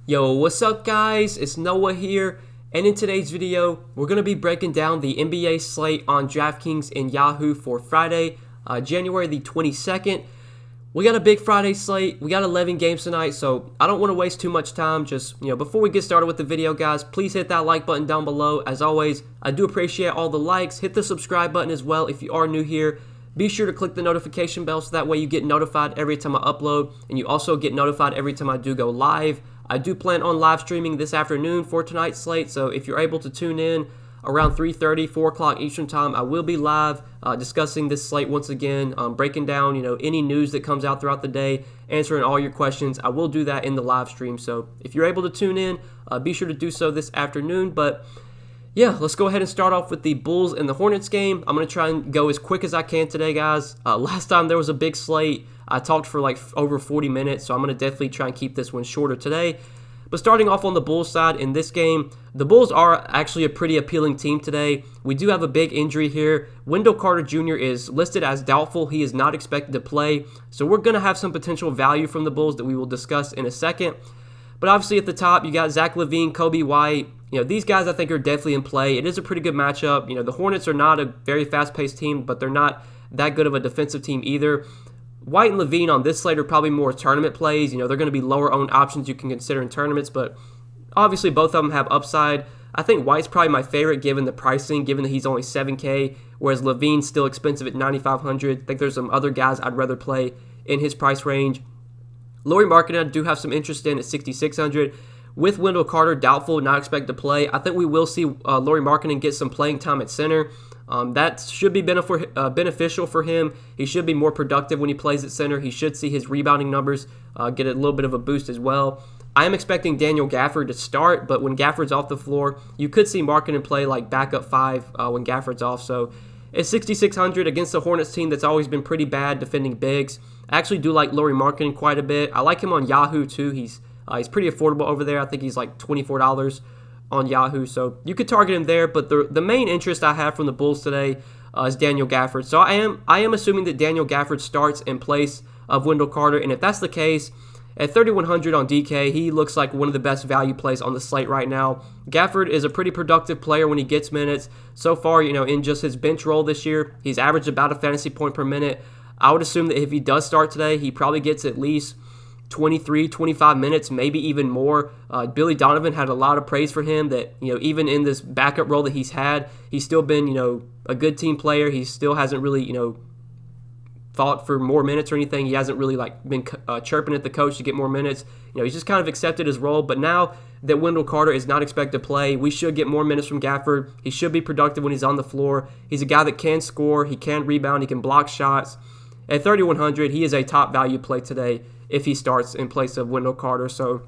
Yo, what's up guys? It's Noah here, and in today's video, we're going to be breaking down the NBA slate on Draftkings and Yahoo for Friday, January the 22nd. We got a big Friday slate. We got 11 games tonight, so I don't want to waste too much time. Just, before we get started with the video, guys, please hit that like button down below. As always, I do appreciate all the likes. Hit the subscribe button as well if you are new here. Be sure to click the notification bell so that way you get notified every time I upload, and you also get notified every time I do go live. I do plan on live streaming this afternoon for tonight's slate, so if you're able to tune in around 3:30, 4 o'clock Eastern time, I will be live discussing this slate once again, breaking down any news that comes out throughout the day, answering all your questions. I will do that in the live stream, so if you're able to tune in, be sure to do so this afternoon. But yeah, let's go ahead and start off with the Bulls and the Hornets game. I'm going to try and go as quick as I can today, guys. Last time there was a big slate, I talked for like over 40 minutes, so I'm going to definitely try and keep this one shorter today. But starting off on the Bulls side in this game, the Bulls are actually a pretty appealing team today. We do have a big injury here. Wendell Carter Jr. is listed as doubtful. He is not expected to play, so we're going to have some potential value from the Bulls that we will discuss in a second. But obviously at the top, you got Zach LaVine, Kobe White. These guys I think are definitely in play. It is a pretty good matchup. The Hornets are not a very fast-paced team, but they're not that good of a defensive team either. White and LaVine on this slate are probably more tournament plays. They're going to be lower-owned options you can consider in tournaments, but obviously both of them have upside. I think White's probably my favorite given the pricing, given that he's only $7K, whereas LaVine's still expensive at $9,500. I think there's some other guys I'd rather play in his price range. Lauri Markkanen I do have some interest in at $6,600. With Wendell Carter doubtful, not expected to play, I think we will see Lauri Markkanen get some playing time at center. That should be beneficial for him. He should be more productive when he plays at center. He should see his rebounding numbers get a little bit of a boost as well. I am expecting Daniel Gafford to start, but when Gafford's off the floor, you could see Markkanen play like backup 5 when Gafford's off. So at $6,600 against the Hornets team that's always been pretty bad defending bigs. I actually do like Lauri Markkanen quite a bit. I like him on Yahoo too. He's pretty affordable over there. I think he's like $24 on Yahoo, so you could target him there. But the main interest I have from the Bulls today is Daniel Gafford. So I am assuming that Daniel Gafford starts in place of Wendell Carter, and if that's the case, at $3,100 on DK, he looks like one of the best value plays on the slate right now. Gafford is a pretty productive player when he gets minutes. So far, in just his bench role this year, he's averaged about a fantasy point per minute. I would assume that if he does start today, he probably gets at least 23, 25 minutes, maybe even more. Billy Donovan had a lot of praise for him that, even in this backup role that he's had, he's still been, a good team player. He still hasn't really, fought for more minutes or anything. He hasn't really been chirping at the coach to get more minutes. He's just kind of accepted his role. But now that Wendell Carter is not expected to play, we should get more minutes from Gafford. He should be productive when he's on the floor. He's a guy that can score, he can rebound, he can block shots. At $3,100, he is a top value play today if he starts in place of Wendell Carter. So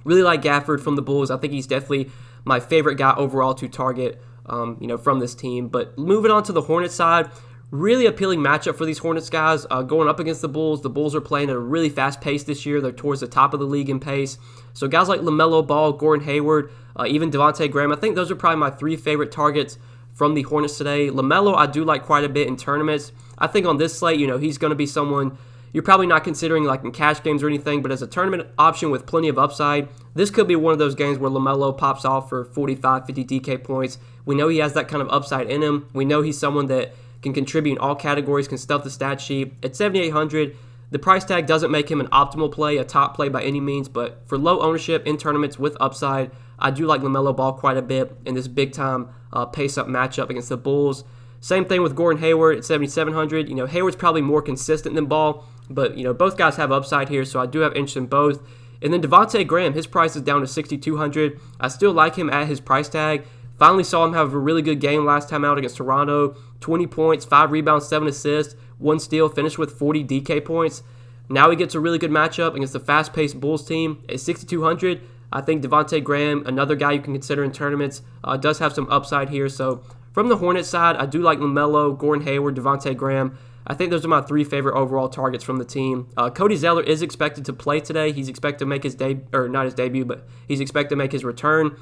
really like Gafford from the Bulls. I think he's definitely my favorite guy overall to target, from this team. But moving on to the Hornets side, really appealing matchup for these Hornets guys going up against the Bulls. The Bulls are playing at a really fast pace this year. They're towards the top of the league in pace. So guys like LaMelo Ball, Gordon Hayward, even Devontae Graham, I think those are probably my 3 favorite targets from the Hornets today. LaMelo I do like quite a bit in tournaments. I think on this slate, he's going to be someone you're probably not considering like in cash games or anything, but as a tournament option with plenty of upside, this could be one of those games where LaMelo pops off for 45, 50 DK points. We know he has that kind of upside in him. We know he's someone that can contribute in all categories, can stuff the stat sheet. At $7,800, the price tag doesn't make him an optimal play, a top play by any means, but for low ownership in tournaments with upside, I do like LaMelo Ball quite a bit in this big-time pace-up matchup against the Bulls. Same thing with Gordon Hayward at $7,700. Hayward's probably more consistent than Ball, but both guys have upside here, so I do have interest in both. And then Devontae Graham, his price is down to $6,200. I still like him at his price tag. Finally saw him have a really good game last time out against Toronto. 20 points, 5 rebounds, 7 assists, 1 steal, finished with 40 DK points. Now he gets a really good matchup against the fast-paced Bulls team at $6,200. I think Devontae Graham, another guy you can consider in tournaments, does have some upside here. So from the Hornets side, I do like LaMelo, Gordon Hayward, Devontae Graham. I think those are my 3 favorite overall targets from the team. Cody Zeller is expected to play today. He's expected to make his not his debut, but he's expected to make his return.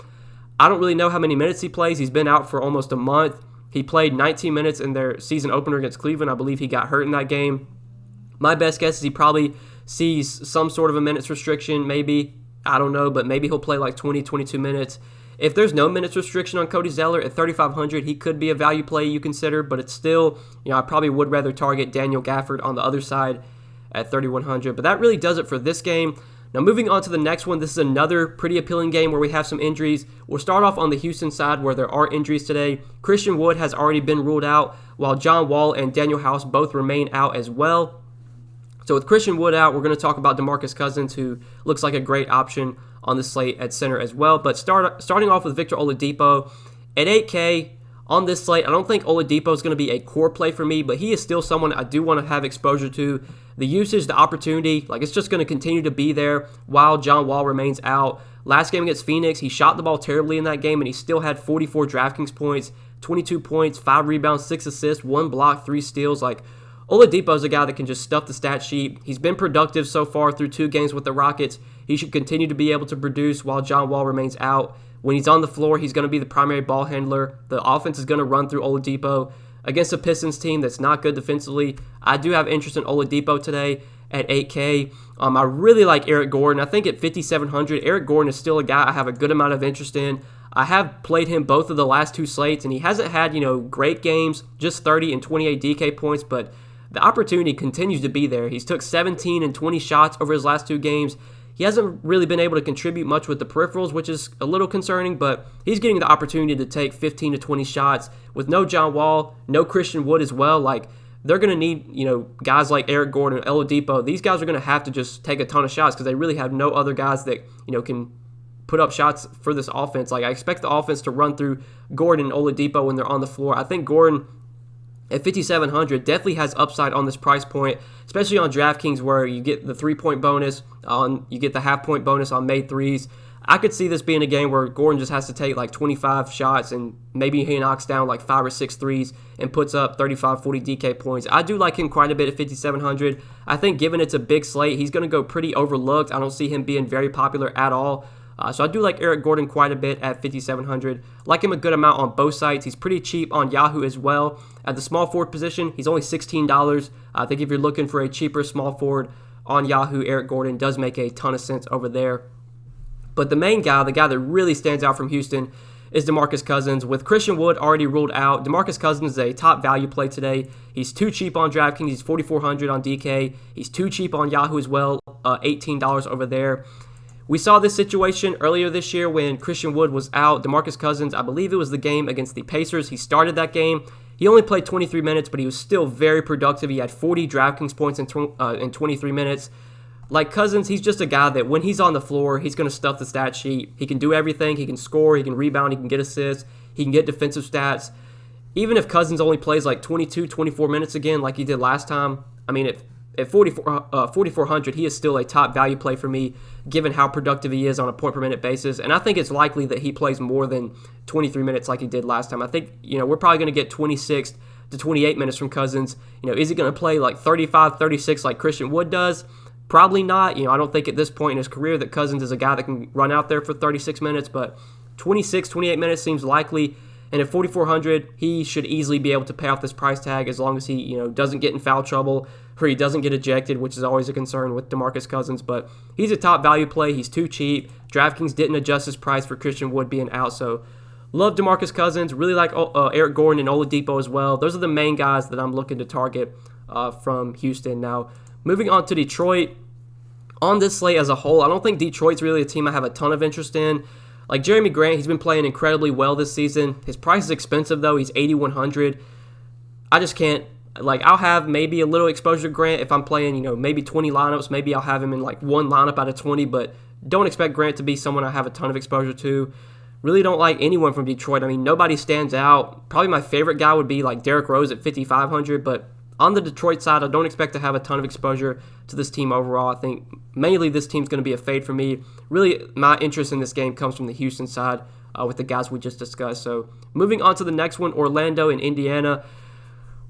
I don't really know how many minutes he plays. He's been out for almost a month. He played 19 minutes in their season opener against Cleveland. I believe he got hurt in that game. My best guess is he probably sees some sort of a minutes restriction, maybe I don't know, but maybe he'll play like 20, 22 minutes. If there's no minutes restriction on Cody Zeller at 3,500, he could be a value play you consider, but it's still, I probably would rather target Daniel Gafford on the other side at 3,100. But that really does it for this game. Now moving on to the next one, this is another pretty appealing game where we have some injuries. We'll start off on the Houston side where there are injuries today. Christian Wood has already been ruled out, while John Wall and Daniel House both remain out as well. So with Christian Wood out, we're going to talk about DeMarcus Cousins, who looks like a great option on the slate at center as well. But starting off with Victor Oladipo at 8K on this slate, I don't think Oladipo is going to be a core play for me, but he is still someone I do want to have exposure to. The usage, the opportunity, it's just going to continue to be there while John Wall remains out. Last game against Phoenix, he shot the ball terribly in that game, and he still had 44 DraftKings points, 22 points, 5 rebounds, 6 assists, 1 block, 3 steals. Oladipo is a guy that can just stuff the stat sheet. He's been productive so far through 2 games with the Rockets. He should continue to be able to produce while John Wall remains out. When he's on the floor, he's going to be the primary ball handler. The offense is going to run through Oladipo. Against a Pistons team that's not good defensively, I do have interest in Oladipo today at 8K. I really like Eric Gordon. I think at 5,700, Eric Gordon is still a guy I have a good amount of interest in. I have played him both of the last 2 slates, and he hasn't had, great games, just 30 and 28 DK points, but the opportunity continues to be there. He's took 17 and 20 shots over his last 2 games. He hasn't really been able to contribute much with the peripherals, which is a little concerning, but he's getting the opportunity to take 15 to 20 shots with no John Wall, no Christian Wood as well. They're going to need, guys like Eric Gordon, Oladipo. These guys are going to have to just take a ton of shots because they really have no other guys that, can put up shots for this offense. I expect the offense to run through Gordon and Oladipo when they're on the floor. I think Gordon at 5,700 definitely has upside on this price point, especially on DraftKings where you get the 3-point bonus, you get the half-point bonus on made threes. I could see this being a game where Gordon just has to take 25 shots and maybe he knocks down 5 or 6 threes and puts up 35, 40 DK points. I do like him quite a bit at 5,700. I think given it's a big slate, he's going to go pretty overlooked. I don't see him being very popular at all. So I do like Eric Gordon quite a bit at 5,700. Like him a good amount on both sites. He's pretty cheap on Yahoo as well. At the small forward position, he's only $16. I think if you're looking for a cheaper small forward on Yahoo, Eric Gordon does make a ton of sense over there. But the main guy, the guy that really stands out from Houston, is DeMarcus Cousins. With Christian Wood already ruled out, DeMarcus Cousins is a top value play today. He's too cheap on DraftKings. He's 4,400 on DK. He's too cheap on Yahoo as well, $18 over there. We saw this situation earlier this year when Christian Wood was out. DeMarcus Cousins, I believe it was the game against the Pacers. He started that game. He only played 23 minutes, but he was still very productive. He had 40 DraftKings points in 23 minutes. Like Cousins, he's just a guy that when he's on the floor, he's going to stuff the stat sheet. He can do everything. He can score. He can rebound. He can get assists. He can get defensive stats. Even if Cousins only plays 22, 24 minutes again like he did last time, at 4,400, he is still a top value play for me, given how productive he is on a point-per-minute basis. And I think it's likely that he plays more than 23 minutes like he did last time. I think, we're probably going to get 26 to 28 minutes from Cousins. Is he going to play 35, 36 like Christian Wood does? Probably not. I don't think at this point in his career that Cousins is a guy that can run out there for 36 minutes, but 26, 28 minutes seems likely. And at 4,400, he should easily be able to pay off this price tag as long as he, doesn't get in foul trouble or he doesn't get ejected, which is always a concern with DeMarcus Cousins. But he's a top value play. He's too cheap. DraftKings didn't adjust his price for Christian Wood being out. So love DeMarcus Cousins. Really like Eric Gordon and Oladipo as well. Those are the main guys that I'm looking to target from Houston. Now, moving on to Detroit. On this slate as a whole, I don't think Detroit's really a team I have a ton of interest in. Like Jeremy Grant, he's been playing incredibly well this season. His price is expensive, though. He's 8,100. I just can't. I'll have maybe a little exposure to Grant if I'm playing, maybe 20 lineups. Maybe I'll have him in one lineup out of 20, but don't expect Grant to be someone I have a ton of exposure to. Really don't like anyone from Detroit. Nobody stands out. Probably my favorite guy would be Derrick Rose at 5,500, but on the Detroit side, I don't expect to have a ton of exposure to this team overall. I think mainly this team's going to be a fade for me. Really, my interest in this game comes from the Houston side with the guys we just discussed. So moving on to the next one, Orlando and Indiana.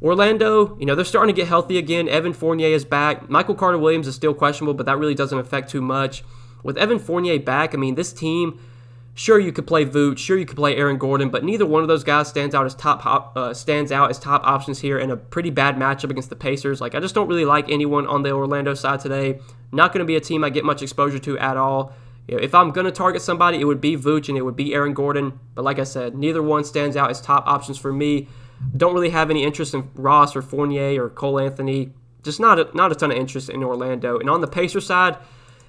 Orlando, they're starting to get healthy again. Evan Fournier is back. Michael Carter-Williams is still questionable, but that really doesn't affect too much. With Evan Fournier back, this team, sure you could play Vooch, sure you could play Aaron Gordon, but neither one of those guys stands out as top options here in a pretty bad matchup against the Pacers. I just don't really like anyone on the Orlando side today. Not going to be a team I get much exposure to at all. if I'm going to target somebody, it would be Vooch and it would be Aaron Gordon. But like I said, neither one stands out as top options for me. Don't really have any interest in Ross or Fournier or Cole Anthony. Just not a ton of interest in Orlando. And on the Pacers side,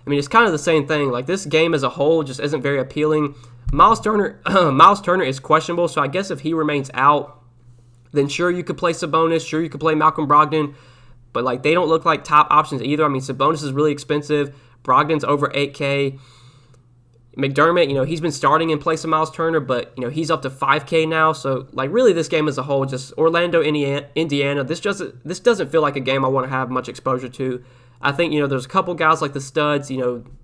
I mean, it's kind of the same thing. Like, this game as a whole just isn't very appealing. Miles Turner is questionable, so I guess if he remains out, then sure, you could play Sabonis. Sure, you could play Malcolm Brogdon. But, like, they don't look like top options either. I mean, Sabonis is really expensive. Brogdon's over $8K. McDermott, he's been starting in place of Miles Turner, but, he's up to $5K now. So, like, really this game as a whole, just Orlando, Indiana, this doesn't feel like a game I want to have much exposure to. I think, there's a couple guys like the studs, the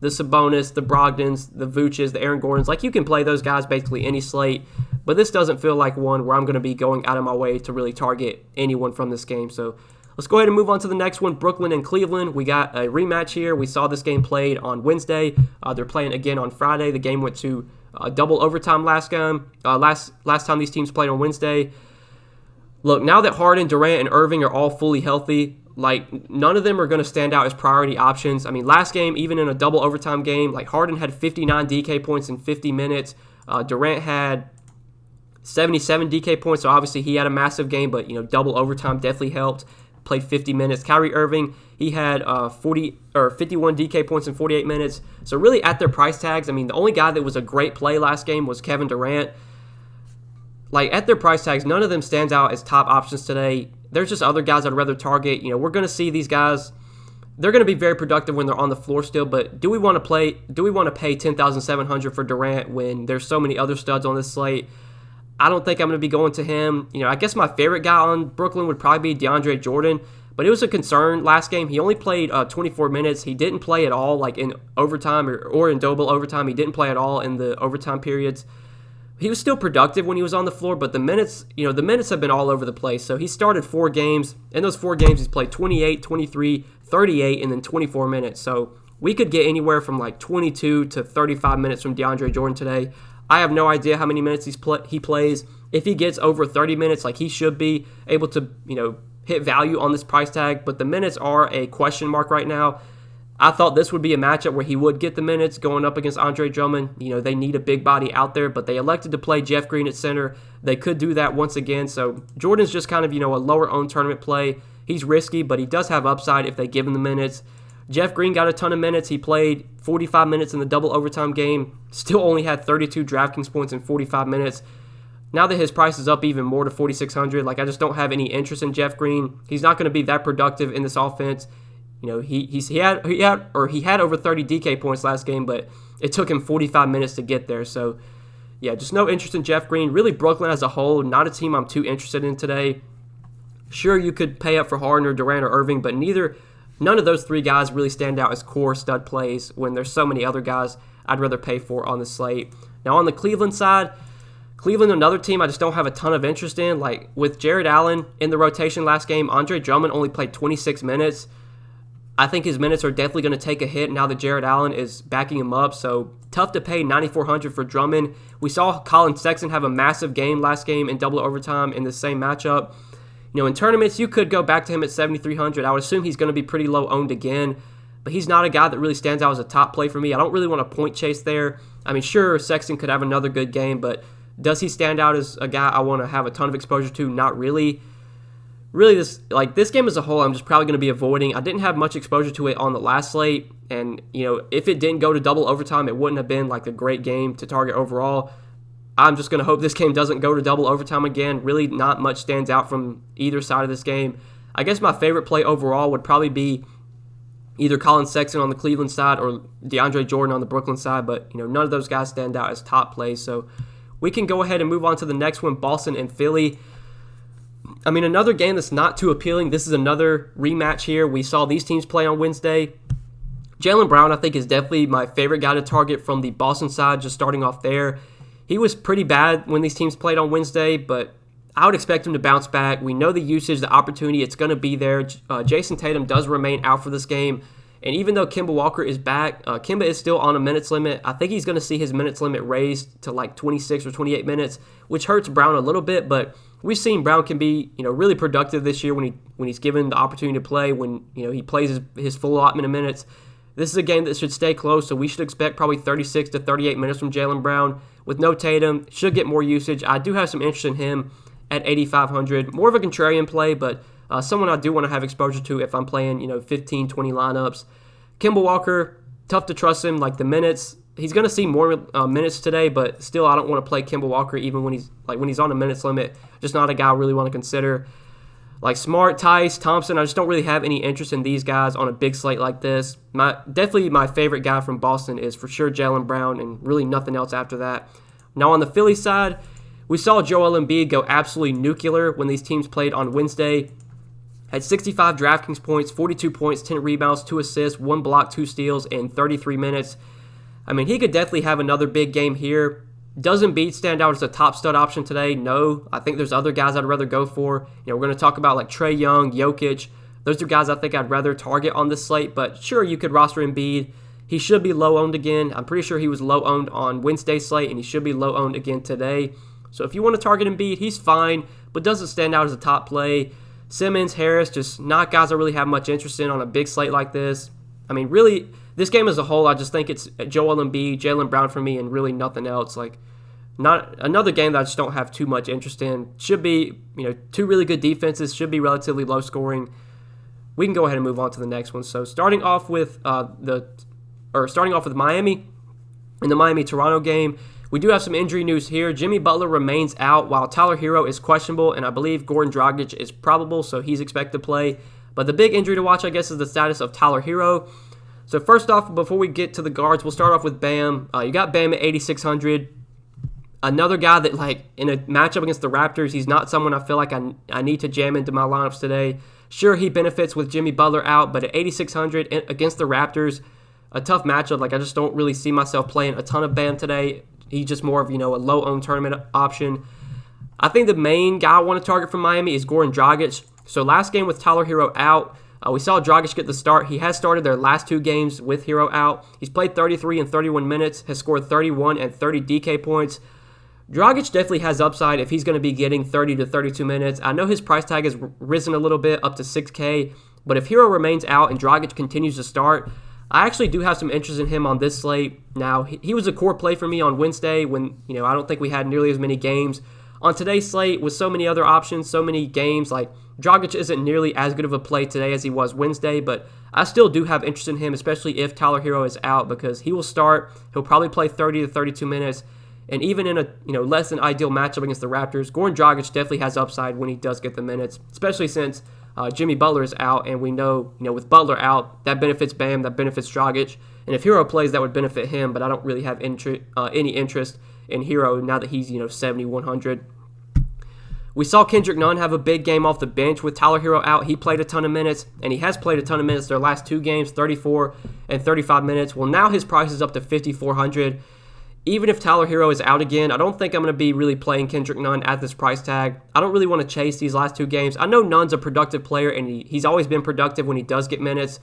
Sabonis, the Brogdons, the Vooches, the Aaron Gordons. Like, you can play those guys basically any slate, but this doesn't feel like one where I'm going to be going out of my way to really target anyone from this game. So, let's go ahead and move on to the next one, Brooklyn and Cleveland. We got a rematch here. We saw this game played on Wednesday. They're playing again on Friday. The game went to double overtime last time these teams played on Wednesday. Look, now that Harden, Durant, and Irving are all fully healthy, like, none of them are going to stand out as priority options. I mean, last game, even in a double overtime game, like, Harden had 59 DK points in 50 minutes. Durant had 77 DK points, so obviously he had a massive game, but, double overtime definitely helped. Played 50 minutes. Kyrie Irving, he had 51 DK points in 48 minutes. So really at their price tags, I mean, the only guy that was a great play last game was Kevin Durant. Like, at their price tags, none of them stands out as top options today. There's just other guys I'd rather target. We're going to see these guys. They're going to be very productive when they're on the floor still, but do we want to pay $10,700 for Durant when there's so many other studs on this slate? I don't think I'm going to be going to him. I guess my favorite guy on Brooklyn would probably be DeAndre Jordan, but it was a concern last game. He only played 24 minutes. He didn't play at all, like in overtime or in double overtime. He didn't play at all in the overtime periods. He was still productive when he was on the floor, but the minutes have been all over the place. So he started 4 games. In those 4 games, he's played 28, 23, 38, and then 24 minutes. So we could get anywhere from like 22 to 35 minutes from DeAndre Jordan today. I have no idea how many minutes he plays. If he gets over 30 minutes, like, he should be able to, hit value on this price tag. But the minutes are a question mark right now. I thought this would be a matchup where he would get the minutes going up against Andre Drummond. They need a big body out there, but they elected to play Jeff Green at center. They could do that once again. So Jordan's just kind of, a lower-owned tournament play. He's risky, but he does have upside if they give him the minutes. Jeff Green got a ton of minutes. He played 45 minutes in the double overtime game. Still only had 32 Draftkings points in 45 minutes. Now that his price is up even more to $4,600, like, I just don't have any interest in Jeff Green. He's not going to be that productive in this offense. He had over 30 DK points last game, but it took him 45 minutes to get there. So, yeah, just no interest in Jeff Green. Really, Brooklyn as a whole, not a team I'm too interested in today. Sure, you could pay up for Harden or Durant or Irving, but none of those 3 guys really stand out as core stud plays when there's so many other guys I'd rather pay for on the slate. Now, on the Cleveland side, Cleveland, another team I just don't have a ton of interest in. Like, with Jared Allen in the rotation last game, Andre Drummond only played 26 minutes. I think his minutes are definitely going to take a hit now that Jared Allen is backing him up. So, tough to pay $9,400 for Drummond. We saw Colin Sexton have a massive game last game in double overtime in the same matchup. In tournaments, you could go back to him at $7,300. I would assume he's going to be pretty low owned again, but he's not a guy that really stands out as a top play for me. I don't really want to point chase there. I mean, sure, Sexton could have another good game, but does he stand out as a guy I want to have a ton of exposure to? Not really. Really, this game as a whole, I'm just probably going to be avoiding. I didn't have much exposure to it on the last slate, and if it didn't go to double overtime, it wouldn't have been like a great game to target overall. I'm just going to hope this game doesn't go to double overtime again. Really, not much stands out from either side of this game. I guess my favorite play overall would probably be either Colin Sexton on the Cleveland side or DeAndre Jordan on the Brooklyn side, but none of those guys stand out as top plays. So we can go ahead and move on to the next one, Boston and Philly. I mean, another game that's not too appealing. This is another rematch here. We saw these teams play on Wednesday. Jaylen Brown, I think, is definitely my favorite guy to target from the Boston side, just starting off there. He was pretty bad when these teams played on Wednesday, but I would expect him to bounce back. We know the usage, the opportunity, it's going to be there. Jason Tatum does remain out for this game. And even though Kemba Walker is back, Kemba is still on a minutes limit. I think he's going to see his minutes limit raised to like 26 or 28 minutes, which hurts Brown a little bit, but we've seen Brown can be, really productive this year when he's given the opportunity to play, when, he plays his full allotment of minutes. This is a game that should stay close, so we should expect probably 36 to 38 minutes from Jaylen Brown. With no Tatum, should get more usage. I do have some interest in him at 8,500. More of a contrarian play, but someone I do want to have exposure to if I'm playing, 15, 20 lineups. Kemba Walker, tough to trust him, like the minutes. He's going to see more minutes today, but still I don't want to play Kemba Walker even when he's on a minutes limit. Just not a guy I really want to consider. Like Smart, Tice, Thompson, I just don't really have any interest in these guys on a big slate like this. Definitely my favorite guy from Boston is for sure Jaylen Brown, and really nothing else after that. Now on the Philly side, we saw Joel Embiid go absolutely nuclear when these teams played on Wednesday. Had 65 DraftKings points, 42 points, 10 rebounds, 2 assists, 1 block, 2 steals in 33 minutes. I mean, he could definitely have another big game here. Does Embiid stand out as a top stud option today? No. I think there's other guys I'd rather go for. We're going to talk about like Trae Young, Jokic. Those are guys I think I'd rather target on this slate, but sure, you could roster Embiid. He should be low-owned again. I'm pretty sure he was low-owned on Wednesday's slate, and he should be low-owned again today. So if you want to target Embiid, he's fine, but doesn't stand out as a top play. Simmons, Harris, just not guys I really have much interest in on a big slate like this. I mean, really, this game as a whole, I just think it's Joel Embiid, Jaylen Brown for me, and really nothing else. Like, not another game that I just don't have too much interest in. Should be, two really good defenses. Should be relatively low scoring. We can go ahead and move on to the next one. So starting off with Miami in the Miami-Toronto game, we do have some injury news here. Jimmy Butler remains out while Tyler Hero is questionable, and I believe Goran Dragic is probable, so he's expected to play. But the big injury to watch, I guess, is the status of Tyler Hero. So first off, before we get to the guards, we'll start off with Bam. You got Bam at 8,600. Another guy that, like, in a matchup against the Raptors, he's not someone I feel like I need to jam into my lineups today. Sure, he benefits with Jimmy Butler out, but at 8,600 against the Raptors, a tough matchup. Like, I just don't really see myself playing a ton of Bam today. He's just more of, a low-owned tournament option. I think the main guy I want to target from Miami is Goran Dragic. So last game with Tyler Hero out, we saw Dragic get the start. He has started their last 2 games with Hero out. He's played 33 and 31 minutes, has scored 31 and 30 DK points. Dragic definitely has upside if he's going to be getting 30 to 32 minutes. I know his price tag has risen a little bit, up to $6K, but if Hero remains out and Dragic continues to start, I actually do have some interest in him on this slate. Now, he was a core play for me on Wednesday when, I don't think we had nearly as many games. On today's slate, with so many other options, so many games, like Dragic isn't nearly as good of a play today as he was Wednesday, but I still do have interest in him, especially if Tyler Hero is out, because he will start. He'll probably play 30 to 32 minutes. And even in a less than ideal matchup against the Raptors, Goran Dragic definitely has upside when he does get the minutes, especially since Jimmy Butler is out, and we know with Butler out, that benefits Bam, that benefits Dragic, and if Hero plays, that would benefit him. But I don't really have any interest in Hero now that he's 7,100. We saw Kendrick Nunn have a big game off the bench with Tyler Hero out. He played a ton of minutes, and he has played a ton of minutes their last 2 games, 34 and 35 minutes. Well, now his price is up to 5,400. Even if Tyler Hero is out again, I don't think I'm going to be really playing Kendrick Nunn at this price tag. I don't really want to chase these last 2 games. I know Nunn's a productive player, and he's always been productive when he does get minutes.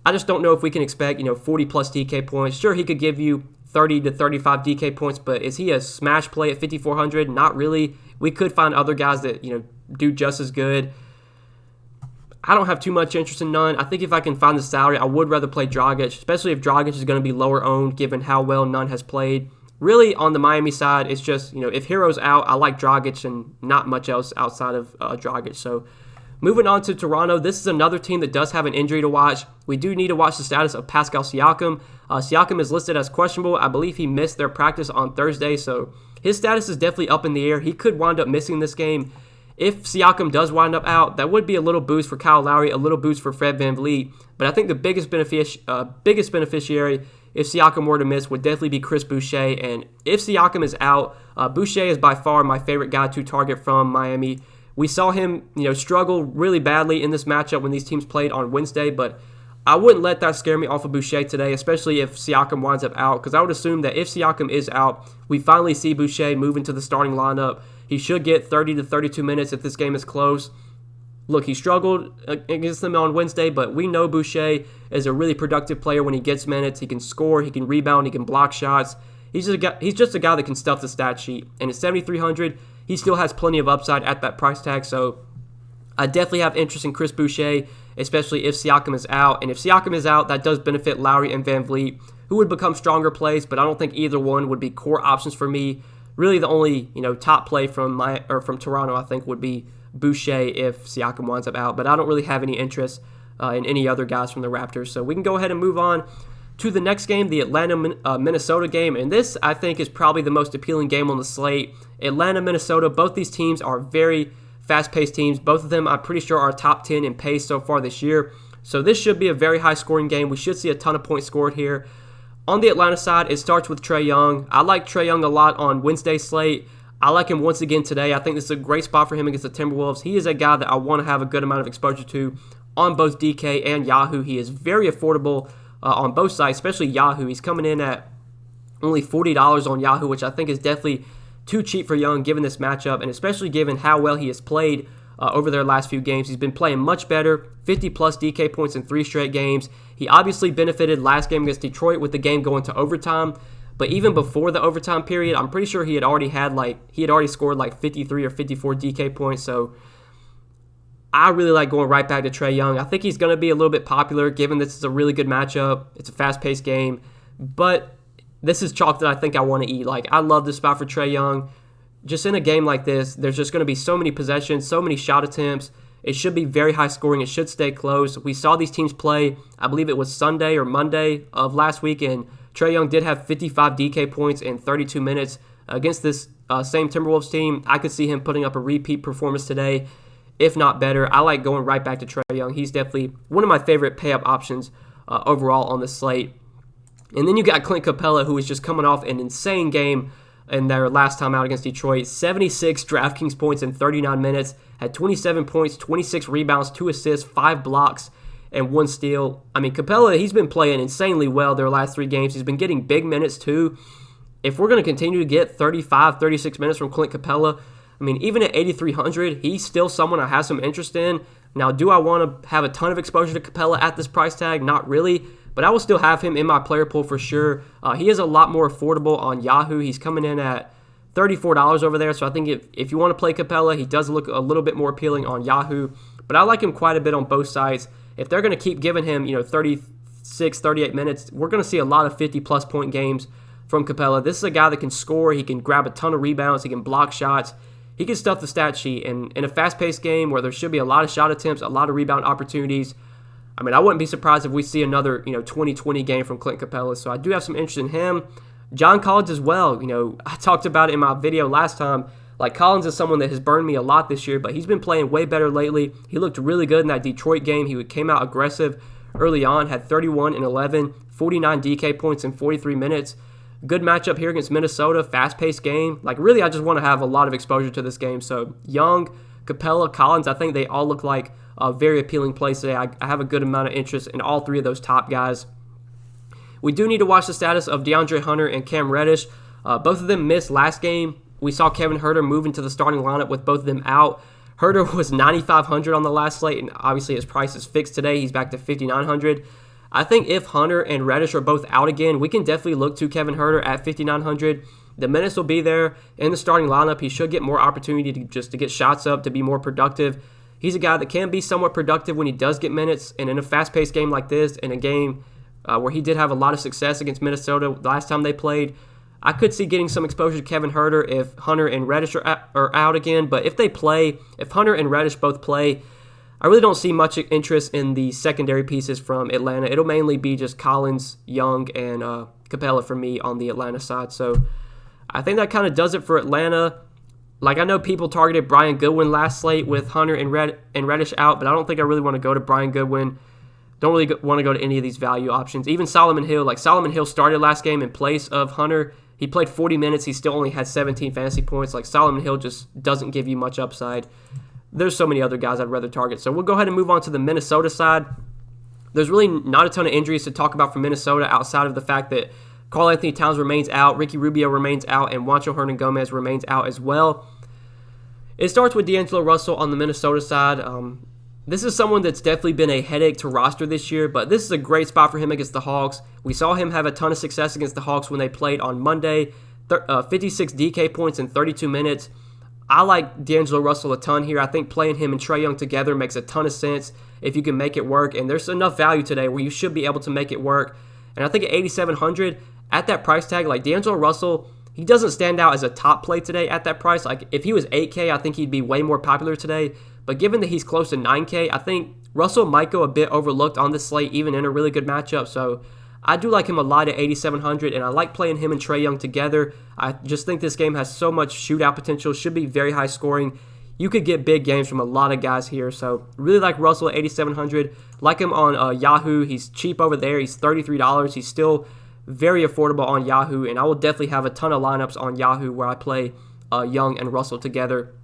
I just don't know if we can expect, 40-plus DK points. Sure, he could give you 30 to 35 DK points, but is he a smash play at 5,400? Not really. We could find other guys that, do just as good. I don't have too much interest in Nunn. I think if I can find the salary, I would rather play Dragic, especially if Dragic is going to be lower owned given how well Nunn has played. Really, on the Miami side, it's just, if Hero's out, I like Dragic and not much else outside of Dragic. So moving on to Toronto, this is another team that does have an injury to watch. We do need to watch the status of Pascal Siakam. Siakam is listed as questionable. I believe he missed their practice on Thursday, so his status is definitely up in the air. He could wind up missing this game. If Siakam does wind up out, that would be a little boost for Kyle Lowry, a little boost for Fred VanVleet. But I think the biggest beneficiary if Siakam were to miss would definitely be Chris Boucher. And if Siakam is out, Boucher is by far my favorite guy to target from Miami. We saw him, struggle really badly in this matchup when these teams played on Wednesday, but I wouldn't let that scare me off of Boucher today, especially if Siakam winds up out, because I would assume that if Siakam is out, we finally see Boucher move into the starting lineup. He should get 30 to 32 minutes if this game is close. Look, he struggled against them on Wednesday, but we know Boucher is a really productive player when he gets minutes. He can score, he can rebound, he can block shots. He's just a guy that can stuff the stat sheet. And at 7,300, he still has plenty of upside at that price tag, so I definitely have interest in Chris Boucher. especially if Siakam is out. And if Siakam is out, that does benefit Lowry and Van Vliet, who would become stronger plays, but I don't think either one would be core options for me. Really, the only top play from Toronto, I think, would be Boucher if Siakam winds up out. But I don't really have any interest in any other guys from the Raptors. So we can go ahead and move on to the next game, the Atlanta-Minnesota game. And this, I think, is probably the most appealing game on the slate. Atlanta-Minnesota, both these teams are very fast-paced teams. Both of them, I'm pretty sure, are top 10 in pace so far this year. So this should be a very high-scoring game. We should see a ton of points scored here. On the Atlanta side, it starts with Trae Young. I like Trae Young a lot on Wednesday's slate. I like him once again today. I think this is a great spot for him against the Timberwolves. He is a guy that I want to have a good amount of exposure to on both DK and Yahoo. He is very affordable on both sides, especially Yahoo. He's coming in at only $40 on Yahoo, which I think is definitely too cheap for Young given this matchup, and especially given how well he has played over their last few games. He's been playing much better, 50-plus DK points in 3 straight games. He obviously benefited last game against Detroit with the game going to overtime, but even before the overtime period, I'm pretty sure he had already scored like 53 or 54 DK points, so I really like going right back to Trae Young. I think he's going to be a little bit popular given this is a really good matchup. It's a fast-paced game, but this is chalk that I think I want to eat. Like, I love this spot for Trae Young. Just in a game like this, there's just going to be so many possessions, so many shot attempts. It should be very high scoring. It should stay close. We saw these teams play, I believe it was Sunday or Monday of last week, and Trae Young did have 55 DK points in 32 minutes against this same Timberwolves team. I could see him putting up a repeat performance today, if not better. I like going right back to Trae Young. He's definitely one of my favorite pay-up options overall on the slate. And then you got Clint Capella, who is just coming off an insane game in their last time out against Detroit. 76 DraftKings points in 39 minutes, had 27 points, 26 rebounds, 2 assists, 5 blocks, and 1 steal. I mean, Capella, he's been playing insanely well their last 3 games. He's been getting big minutes too. If we're going to continue to get 35, 36 minutes from Clint Capella, I mean, even at 8,300, he's still someone I have some interest in. Now, do I want to have a ton of exposure to Capella at this price tag? Not really, but I will still have him in my player pool for sure. He is a lot more affordable on Yahoo. He's coming in at $34 over there, so I think if you want to play Capella, he does look a little bit more appealing on Yahoo, but I like him quite a bit on both sides. If they're going to keep giving him 36, 38 minutes, we're going to see a lot of 50-plus point games from Capella. This is a guy that can score. He can grab a ton of rebounds. He can block shots. He can stuff the stat sheet. And in a fast-paced game where there should be a lot of shot attempts, a lot of rebound opportunities, I mean, I wouldn't be surprised if we see another 20-20 game from Clint Capella. So I do have some interest in him. John Collins as well. I talked about it in my video last time. Like, Collins is someone that has burned me a lot this year, but he's been playing way better lately. He looked really good in that Detroit game. He came out aggressive early on, had 31 and 11, 49 DK points in 43 minutes. Good matchup here against Minnesota, fast-paced game. Like, really, I just want to have a lot of exposure to this game. So, Young, Capella, Collins, I think they all look like very appealing plays today. I have a good amount of interest in all 3 of those top guys. We do need to watch the status of DeAndre Hunter and Cam Reddish. Both of them missed last game. We saw Kevin Huerter move into the starting lineup with both of them out. Huerter was 9,500 on the last slate, and obviously his price is fixed today. He's back to 5,900. I think if Hunter and Reddish are both out again, we can definitely look to Kevin Huerter at 5,900. The minutes will be there in the starting lineup. He should get more opportunity to get shots up, to be more productive. He's a guy that can be somewhat productive when he does get minutes, and in a fast-paced game like this, in a game where he did have a lot of success against Minnesota the last time they played, I could see getting some exposure to Kevin Huerter if Hunter and Reddish are out again. But if Hunter and Reddish both play, I really don't see much interest in the secondary pieces from Atlanta. It'll mainly be just Collins, Young, and Capella for me on the Atlanta side. So I think that kind of does it for Atlanta. Like, I know people targeted Brian Goodwin last slate with Hunter and Reddish out, but I don't think I really want to go to Brian Goodwin. Don't really want to go to any of these value options. Even Solomon Hill. Like, Solomon Hill started last game in place of Hunter. He played 40 minutes. He still only had 17 fantasy points. Like, Solomon Hill just doesn't give you much upside. There's so many other guys I'd rather target. So we'll go ahead and move on to the Minnesota side. There's really not a ton of injuries to talk about for Minnesota outside of the fact that Karl-Anthony Towns remains out, Ricky Rubio remains out, and Juancho Hernan-Gomez remains out as well. It starts with D'Angelo Russell on the Minnesota side. This is someone that's definitely been a headache to roster this year, but this is a great spot for him against the Hawks. We saw him have a ton of success against the Hawks when they played on Monday. 56 DK points in 32 minutes. I like D'Angelo Russell a ton here. I think playing him and Trae Young together makes a ton of sense if you can make it work. And there's enough value today where you should be able to make it work. And I think at 8,700, at that price tag, like D'Angelo Russell, he doesn't stand out as a top play today at that price. Like if he was 8K, I think he'd be way more popular today. But given that he's close to 9K, I think Russell might go a bit overlooked on this slate, even in a really good matchup. So I do like him a lot at 8,700, and I like playing him and Trae Young together. I just think this game has so much shootout potential, should be very high scoring. You could get big games from a lot of guys here. So really like Russell at 8,700. Like him on Yahoo. He's cheap over there. He's $33. He's still very affordable on Yahoo, and I will definitely have a ton of lineups on Yahoo where I play Young and Russell together.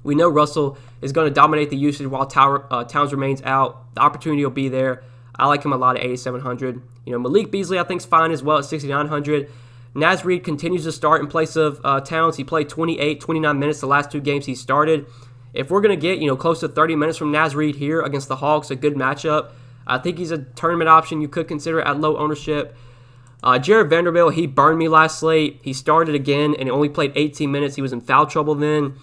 We know Russell is going to dominate the usage while Towns remains out. The opportunity will be there. I like him a lot at 8,700. Malik Beasley I think is fine as well at 6,900. Naz Reid continues to start in place of Towns. He played 29 minutes the last two games he started. If we're going to get close to 30 minutes from Naz Reid here against the Hawks, a good matchup, I think he's a tournament option you could consider at low ownership. Jared Vanderbilt, he burned me last slate. He started again and only played 18 minutes. He was in foul trouble then.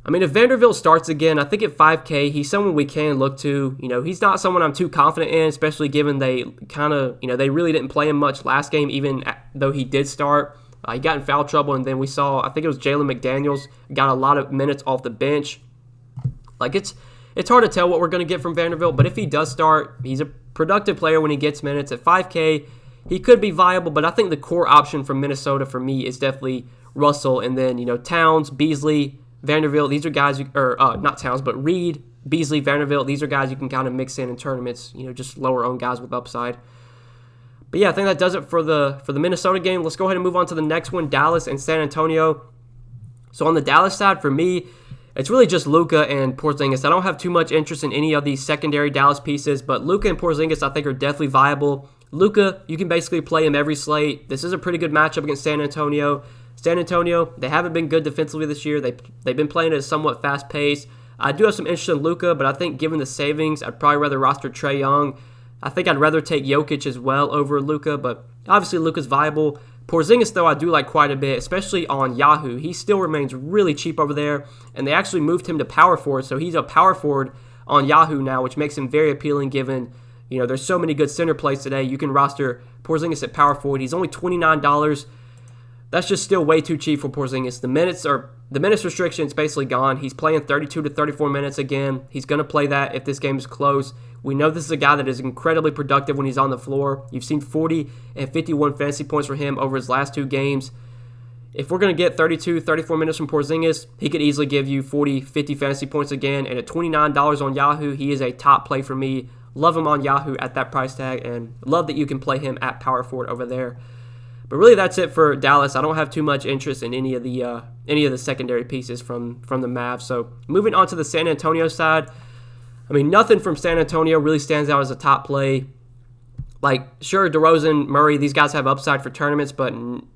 I mean, if Vanderbilt starts again, I think at 5K, he's someone we can look to. He's not someone I'm too confident in, especially given they kind of, they really didn't play him much last game, even though he did start. He got in foul trouble, and then we saw, I think it was Jalen McDaniels, got a lot of minutes off the bench. Like, it's hard to tell what we're going to get from Vanderbilt, but if he does start, he's a productive player when he gets minutes. At 5K, he could be viable, but I think the core option from Minnesota for me is definitely Russell, and then, Towns, Beasley, Vanderbilt. These are guys, not Towns, but Reed, Beasley, Vanderbilt. These are guys you can kind of mix in tournaments, just lower owned guys with upside. But yeah, I think that does it for the Minnesota game. Let's go ahead and move on to the next one, Dallas and San Antonio. So on the Dallas side, for me, it's really just Luka and Porzingis. I don't have too much interest in any of these secondary Dallas pieces, but Luka and Porzingis I think are definitely viable. Luka, you can basically play him every slate. This is a pretty good matchup against San Antonio. San Antonio, they haven't been good defensively this year. They've been playing at a somewhat fast pace. I do have some interest in Luka, but I think given the savings, I'd probably rather roster Trae Young. I think I'd rather take Jokic as well over Luka, but obviously Luka's viable. Porzingis, though, I do like quite a bit, especially on Yahoo. He still remains really cheap over there, and they actually moved him to power forward, so he's a power forward on Yahoo now, which makes him very appealing given, there's so many good center plays today. You can roster Porzingis at power forward. He's only $29. That's just still way too cheap for Porzingis. The minutes restriction is basically gone. He's playing 32 to 34 minutes again. He's going to play that if this game is close. We know this is a guy that is incredibly productive when he's on the floor. You've seen 40 and 51 fantasy points for him over his last two games. If we're going to get 32, 34 minutes from Porzingis, he could easily give you 40, 50 fantasy points again. And at $29 on Yahoo, he is a top play for me. Love him on Yahoo at that price tag, and love that you can play him at power forward over there. But really, that's it for Dallas. I don't have too much interest in any of the secondary pieces from the Mavs. So moving on to the San Antonio side, I mean, nothing from San Antonio really stands out as a top play. Like, sure, DeRozan, Murray, these guys have upside for tournaments, but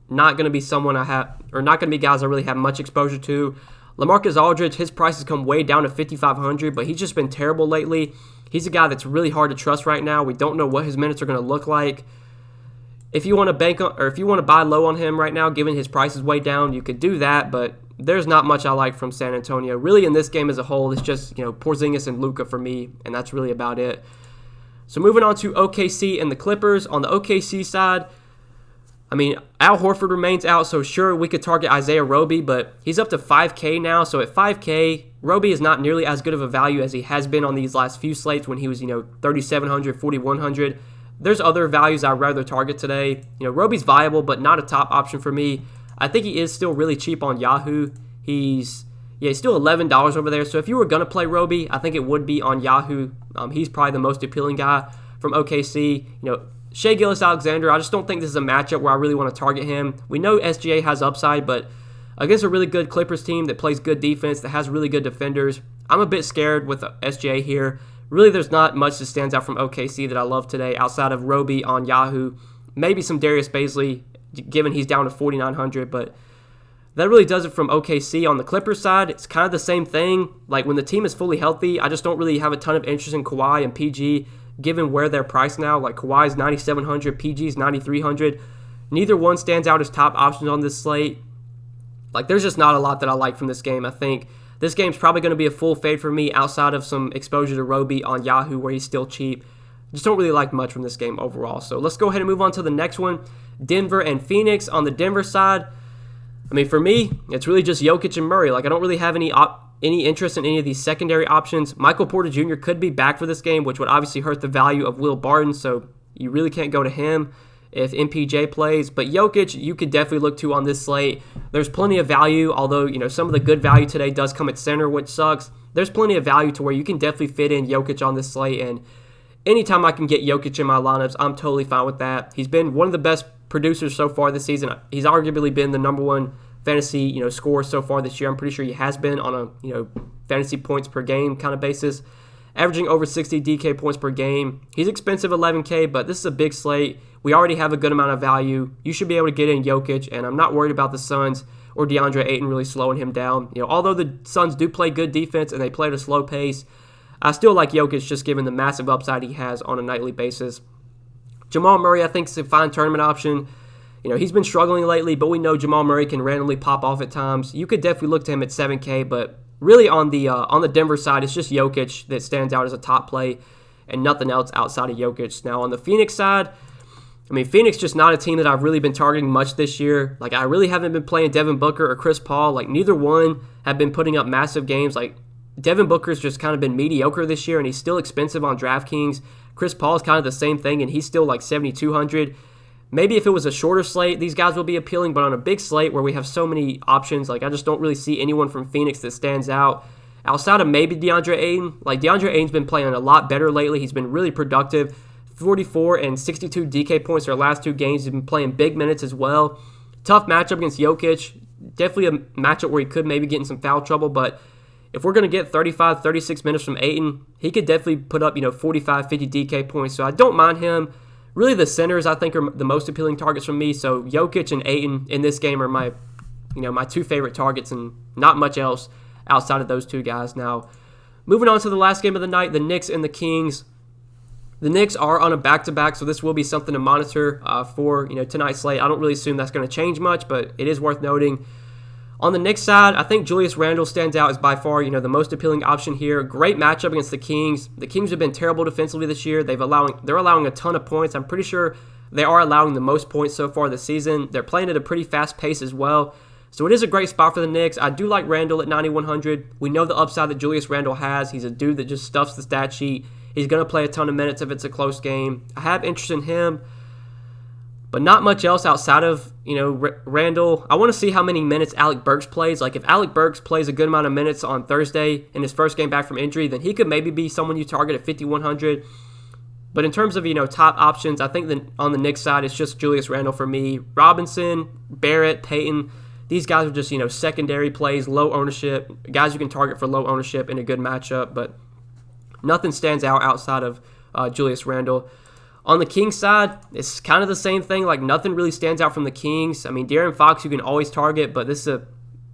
not going to be someone not going to be guys I really have much exposure to. LaMarcus Aldridge, his price has come way down to $5,500, but he's just been terrible lately. He's a guy that's really hard to trust right now. We don't know what his minutes are going to look like. If you want to bank on, or if you want to buy low on him right now, given his price is way down, you could do that, but there's not much I like from San Antonio. Really, in this game as a whole, it's just, Porzingis and Luka for me, and that's really about it. So moving on to OKC and the Clippers. On the OKC side, I mean, Al Horford remains out, so sure, we could target Isaiah Roby, but he's up to 5K now, so at 5K, Roby is not nearly as good of a value as he has been on these last few slates when he was, 3,700, 4,100. There's other values I'd rather target today. Roby's viable, but not a top option for me. I think he is still really cheap on Yahoo. He's still $11 over there. So if you were going to play Roby, I think it would be on Yahoo. He's probably the most appealing guy from OKC. Shai Gilgeous-Alexander, I just don't think this is a matchup where I really want to target him. We know SGA has upside, but against a really good Clippers team that plays good defense, that has really good defenders, I'm a bit scared with SGA here. Really, there's not much that stands out from OKC that I love today outside of Roby on Yahoo. Maybe some Darius Bazley, given he's down to 4,900, but that really does it from OKC. On the Clippers side, it's kind of the same thing. Like, when the team is fully healthy, I just don't really have a ton of interest in Kawhi and PG, given where they're priced now. Like, Kawhi's 9,700, PG's 9,300. Neither one stands out as top options on this slate. Like, there's just not a lot that I like from this game. I think this game's probably going to be a full fade for me outside of some exposure to Roby on Yahoo where he's still cheap. Just don't really like much from this game overall. So let's go ahead and move on to the next one. Denver and Phoenix. On the Denver side, I mean, for me, it's really just Jokic and Murray. Like, I don't really have any interest in any of these secondary options. Michael Porter Jr. could be back for this game, which would obviously hurt the value of Will Barton, so you really can't go to him if MPJ plays. But Jokic, you could definitely look to on this slate. There's plenty of value, although, you know, some of the good value today does come at center, which sucks. There's plenty of value to where you can definitely fit in Jokic on this slate, and anytime I can get Jokic in my lineups, I'm totally fine with that. He's been one of the best producers so far this season. He's arguably been the number one fantasy, you know, scorer so far this year. I'm pretty sure he has been on a, you know, fantasy points per game kind of basis, averaging over 60 DK points per game. He's expensive, 11K, but this is a big slate. We already have a good amount of value. You should be able to get in Jokic, and I'm not worried about the Suns or DeAndre Ayton really slowing him down. You know, although the Suns do play good defense and they play at a slow pace, I still like Jokic just given the massive upside he has on a nightly basis. Jamal Murray, I think, is a fine tournament option. You know, he's been struggling lately, but we know Jamal Murray can randomly pop off at times. You could definitely look to him at 7K, but really on the Denver side, it's just Jokic that stands out as a top play and nothing else outside of Jokic. Now, on the Phoenix side, I mean, Phoenix just not a team that I've really been targeting much this year. Like, I really haven't been playing Devin Booker or Chris Paul. Like, neither one have been putting up massive games. Like, Devin Booker's just kind of been mediocre this year, and he's still expensive on Draftkings. Chris Paul's kind of the same thing, and he's still like 7,200. Maybe if it was a shorter slate, these guys will be appealing, but on a big slate where we have so many options, like, I just don't really see anyone from Phoenix that stands out. Outside of maybe DeAndre Ayton, like, DeAndre Ayton's been playing a lot better lately. He's been really productive. 44 and 62 DK points their last two games. He's been playing big minutes as well. Tough matchup against Jokic. Definitely a matchup where he could maybe get in some foul trouble, but if we're going to get 35, 36 minutes from Ayton, he could definitely put up, you know, 45, 50 DK points. So I don't mind him. Really, the centers, I think, are the most appealing targets for me. So Jokic and Ayton in this game are my two favorite targets, and not much else outside of those two guys. Now, moving on to the last game of the night, the Knicks and the Kings. The Knicks are on a back-to-back, so this will be something to monitor for, you know, tonight's slate. I don't really assume that's going to change much, but it is worth noting. On the Knicks side, I think Julius Randle stands out as by far, you know, the most appealing option here. Great matchup against the Kings. The Kings have been terrible defensively this year. They're allowing a ton of points. I'm pretty sure they are allowing the most points so far this season. They're playing at a pretty fast pace as well. So it is a great spot for the Knicks. I do like Randle at 9,100. We know the upside that Julius Randle has. He's a dude that just stuffs the stat sheet. He's going to play a ton of minutes if it's a close game. I have interest in him, but not much else outside of, you know, Randle. I want to see how many minutes Alec Burks plays. Like, if Alec Burks plays a good amount of minutes on Thursday in his first game back from injury, then he could maybe be someone you target at 5,100. But in terms of, you know, top options, I think that on the Knicks side, it's just Julius Randle for me. Robinson, Barrett, Payton, these guys are just, you know, secondary plays, low ownership, guys you can target for low ownership in a good matchup, but nothing stands out outside of Julius Randle. On the Kings side, it's kind of the same thing. Like, nothing really stands out from the Kings. I mean, De'Aaron Fox you can always target, but this is a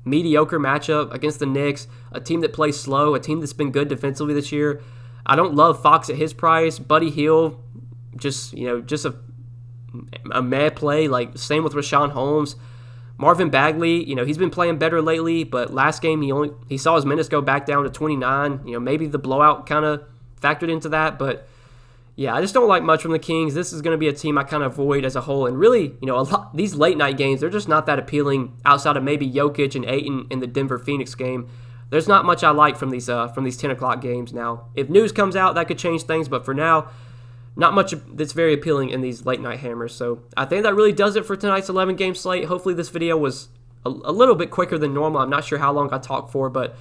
mediocre matchup against the Knicks, a team that plays slow, a team that's been good defensively this year. I don't love Fox at his price. Buddy Hield, just a meh play. Like, same with Rashawn Holmes. Marvin Bagley, you know, he's been playing better lately, but last game he saw his minutes go back down to 29. You know, maybe the blowout kind of factored into that, but yeah, I just don't like much from the Kings. This is going to be a team I kind of avoid as a whole, and really, you know, these late night games, they're just not that appealing outside of maybe Jokic and Ayton in the Denver-Phoenix game. There's not much I like from these 10 o'clock games now. If news comes out, that could change things, but for now, not much that's very appealing in these late night hammers. So I think that really does it for tonight's 11-game slate. Hopefully this video was a little bit quicker than normal. I'm not sure how long I talked for, but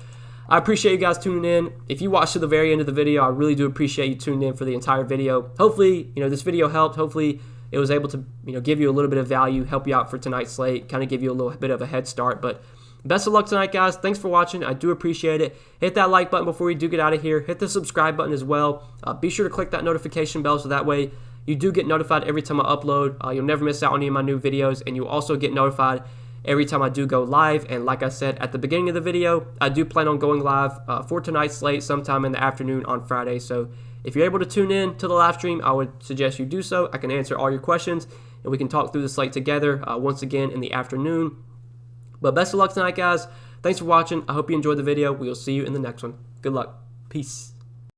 I appreciate you guys tuning in. If you watched to the very end of the video, I really do appreciate you tuning in for the entire video. Hopefully, you know, this video helped. Hopefully it was able to, you know, give you a little bit of value, help you out for tonight's slate, kind of give you a little bit of a head start. But best of luck tonight, guys. Thanks for watching. I do appreciate it. Hit that like button before we do get out of here. Hit the subscribe button as well. Be sure to click that notification bell so that way you do get notified every time I upload. You'll never miss out on any of my new videos, and you'll also get notified every time I do go live. And like I said at the beginning of the video, I do plan on going live for tonight's slate sometime in the afternoon on Friday. So if you're able to tune in to the live stream, I would suggest you do so. I can answer all your questions, and we can talk through the slate together once again in the afternoon. But best of luck tonight, guys. Thanks for watching. I hope you enjoyed the video. We'll see you in the next one. Good luck. Peace.